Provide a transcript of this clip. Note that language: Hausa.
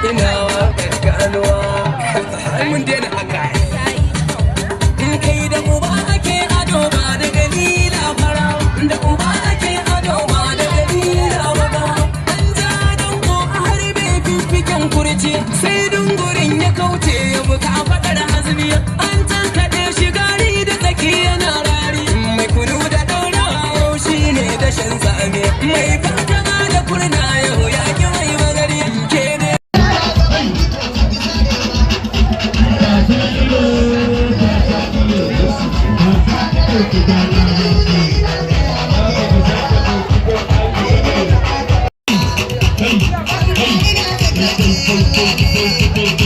ina waƙar ganuwa mun daina haka kai da uba ake ado ba da galila fara da uba ake ado ba da galila baka an ja danko a harbe fiffiken kurci sai dungurin ya kauce ya buka faɗar hazmi an tankaɗe shi gari da tsaki yana rari mai kunu da ɗaurawa yau shi ne dashen zame mai fakama da kurna yau ya ki mai magari ke ne Hey,